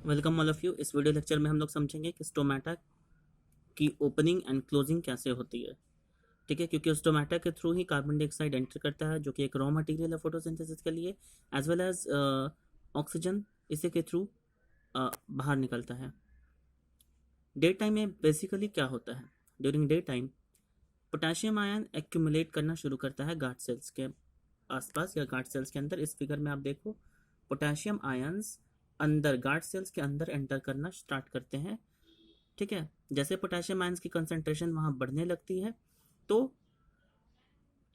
Welcome all of you. इस video lecture में हम लोग समझेंगे कि स्टोमेटा की ओपनिंग एंड क्लोजिंग कैसे होती है। ठीक है, क्योंकि स्टोमेटा के थ्रू ही कार्बन डाइऑक्साइड एंटर करता है, जो कि एक रॉ मटेरियल है फोटोसिंथेसिस के लिए, एज वेल एज ऑक्सीजन इसी के थ्रू बाहर निकलता है। डे टाइम में बेसिकली क्या होता है? During day time potassium ion accumulate करना शुरू करता है गार्ड सेल्स के आसपास या गार्ड सेल्स के अंदर। इस फिगर में आप देखो, पोटेशियम आयंस अंदर गार्ड सेल्स के अंदर एंटर करना स्टार्ट करते हैं। ठीक है, जैसे पोटेशियम आयंस की कंसंट्रेशन वहाँ बढ़ने लगती है तो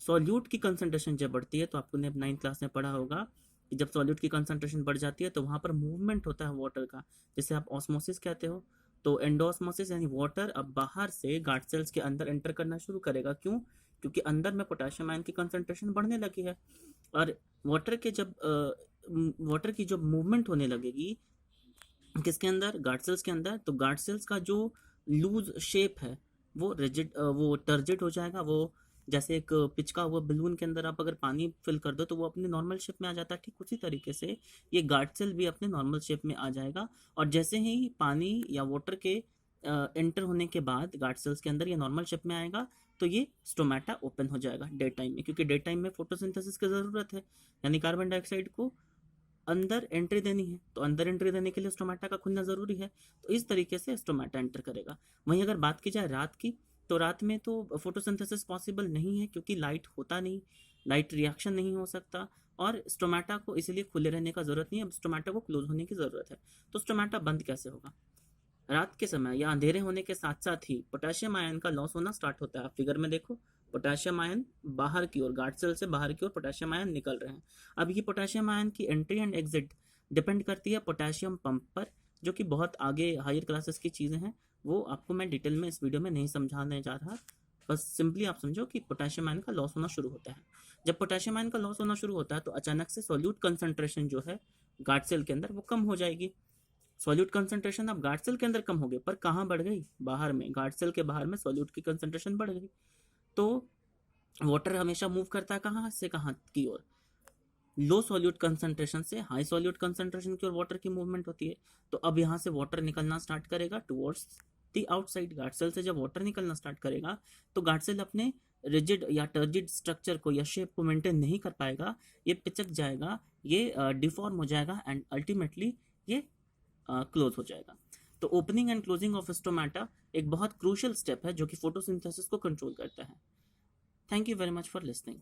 सॉल्यूट की कंसंट्रेशन जब बढ़ती है, तो आपको ने 9th क्लास में पढ़ा होगा कि जब सॉल्यूट की कंसंट्रेशन बढ़ जाती है तो वहाँ पर मूवमेंट होता है वाटर का, जिसे आप ऑस्मोसिस कहते हो। तो एंडोस्मोसिस यानी वाटर अब बाहर से गार्ड सेल्स के अंदर एंटर करना शुरू करेगा। क्यों? क्योंकि अंदर में पोटेशियम आयन की कंसंट्रेशन बढ़ने लगी है। और वाटर के जब वाटर की जब मूवमेंट होने लगेगी किसके अंदर? गार्ड सेल्स के अंदर, तो गार्ड सेल्स का जो लूज शेप है वो रिजिड, वो टर्जिड हो जाएगा। वो जैसे एक पिचका हुआ बलून के अंदर आप अगर पानी फिल कर दो तो वो अपने नॉर्मल शेप में आ जाता है, ठीक उसी तरीके से ये गार्ड सेल भी अपने नॉर्मल शेप में आ जाएगा। और जैसे ही पानी या वाटर के एंटर होने के बाद गार्ड सेल्स के अंदर ये नॉर्मल शेप में आएगा, तो ये स्टोमेटा ओपन हो जाएगा डे टाइम में, क्योंकि डे टाइम में फोटोसिंथेसिस की ज़रूरत है, यानी कार्बन डाइऑक्साइड को अंदर एंट्री देनी है। तो अंदर एंट्री देने के लिए स्टोमेटा का खुलना ज़रूरी है। तो इस तरीके से स्टोमेटा एंटर करेगा। वहीं अगर बात की जाए रात की, तो रात में तो फोटोसिंथेसिस पॉसिबल नहीं है, क्योंकि लाइट होता नहीं, लाइट रिएक्शन नहीं हो सकता, और स्टोमेटा को इसलिए खुले रहने का ज़रूरत नहीं है। अब स्टोमेटा को क्लोज होने की ज़रूरत है। तो स्टोमेटा बंद कैसे होगा? रात के समय या अंधेरे होने के साथ साथ ही पोटेशियम आयन का लॉस होना स्टार्ट होता है। आप फिगर में देखो, पोटेशियम आयन बाहर की ओर, गार्ड सेल से बाहर की ओर पोटेशियम आयन निकल रहे हैं। अब ये पोटेशियम आयन की एंट्री एंड एग्जिट डिपेंड करती है पोटेशियम पंप पर, जो कि बहुत आगे हायर क्लासेस की चीज़ें हैं। वो आपको मैं डिटेल में इस वीडियो में नहीं समझाने जा रहा। बस सिंपली आप समझो कि पोटेशियम आयन का लॉस होना शुरू होता है। जब पोटेशियम आयन का लॉस होना शुरू होता है तो अचानक से सॉल्यूट कंसंट्रेशन जो है गार्ड सेल के अंदर वो कम हो जाएगी। सॉल्यूट कंसंट्रेशन अब गार्ड सेल के अंदर कम हो गई, पर कहाँ बढ़ गई? बाहर में, गार्ड सेल के बाहर में सॉल्यूट की कंसंट्रेशन बढ़ गई। तो वाटर हमेशा मूव करता है कहाँ से कहाँ की ओर? लो सॉल्यूट कंसंट्रेशन से हाई सॉल्यूट कंसंट्रेशन की ओर वाटर की मूवमेंट होती है। तो अब यहाँ से वाटर निकलना स्टार्ट करेगा towards the outside. Guard cell से जब वाटर निकलना स्टार्ट करेगा तो गार्ड सेल अपने रिजिड या टर्जिड स्ट्रक्चर को या शेप को मेंटेन नहीं कर पाएगा, ये पिचक जाएगा, ये डिफॉर्म हो जाएगा, एंड अल्टीमेटली ये क्लोज हो जाएगा। तो opening and closing of stomata एक बहुत क्रूशियल स्टेप है जो कि फोटोसिंथेसिस को कंट्रोल करता है। Thank you very much for listening.